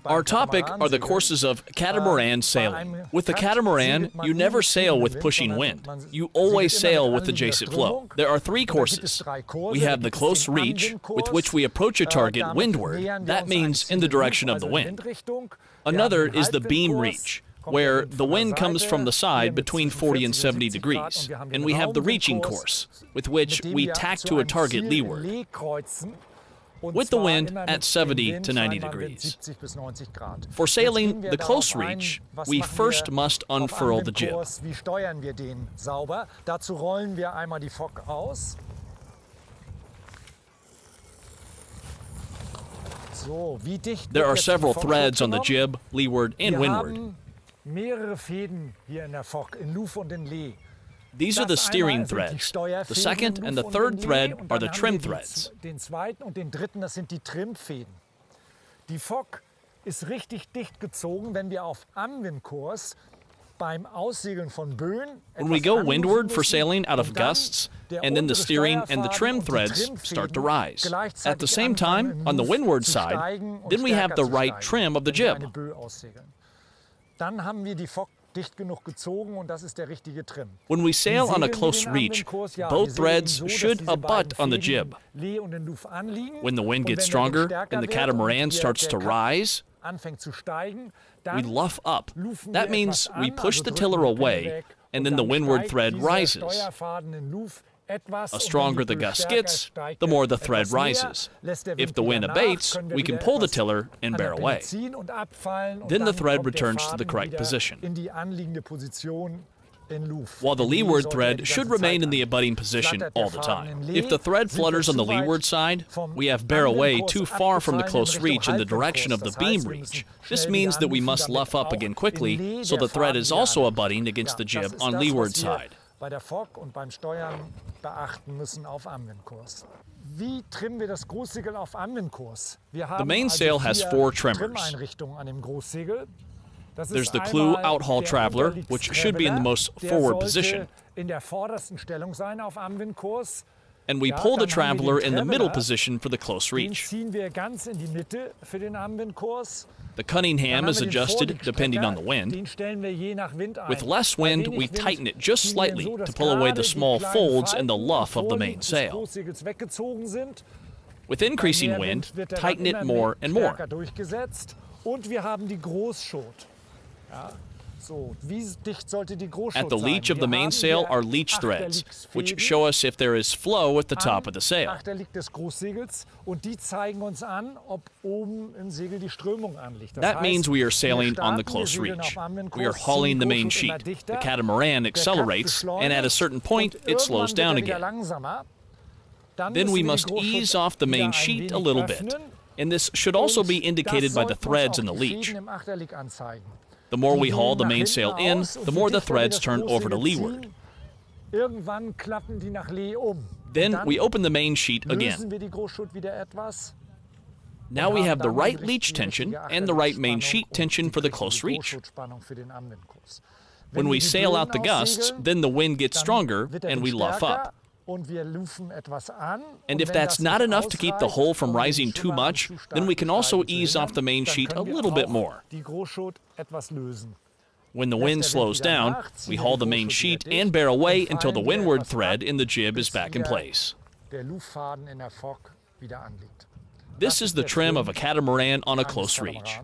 Our topic are the courses of catamaran sailing. With the catamaran, you never sail with pushing wind. You always sail with adjacent flow. There are 3 courses. We have the close reach, with which we approach a target windward. That means in the direction of the wind. Another is the beam reach, where the wind comes from the side between 40 and 70 degrees. And we have the reaching course, with which we tack to a target leeward, with the wind at 70 to 90 degrees. For sailing the close reach, we first must unfurl the jib. There are several threads on the jib, leeward and windward. These are the steering threads. The second and the third thread are the trim threads. When we go windward for sailing out of gusts, and then the steering and the trim threads start to rise. At the same time, on the windward side, then we have the right trim of the jib. When we sail on a close reach, both threads should abut on the jib. When the wind gets stronger and the catamaran starts to rise, we luff up. That means we push the tiller away, and then the windward thread rises. The stronger the gust gets, the more the thread rises. If the wind abates, we can pull the tiller and bear away. Then the thread returns to the correct position. While the leeward thread should remain in the abutting position all the time. If the thread flutters on the leeward side, we have bear away too far from the close reach in the direction of the beam reach. This means that we must luff up again quickly, so the thread is also abutting against the jib on leeward side. The mainsail has 4 trimmers. There's the clew outhaul traveler, which should be in the most forward position. And we pull the traveler in the middle position for the close reach. The Cunningham is adjusted depending on the wind. With less wind, we tighten it just slightly to pull away the small folds in the luff of the mainsail. With increasing wind, tighten it more and more. At the leech of the mainsail are leech threads, which show us if there is flow at the top of the sail. That means we are sailing on the close reach. We are hauling the main sheet. The catamaran accelerates, and at a certain point, it slows down again. Then we must ease off the main sheet a little bit, and this should also be indicated by the threads in the leech. The more we haul the mainsail in, the more the threads turn over to leeward. Then we open the main sheet again. Now we have the right leech tension and the right main sheet tension for the close reach. When we sail out the gusts, then the wind gets stronger and we luff up. And if that's not enough to keep the hull from rising too much, then we can also ease off the main sheet a little bit more. When the wind slows down, we haul the main sheet and bear away until the windward thread in the jib is back in place. This is the trim of a catamaran on a close reach.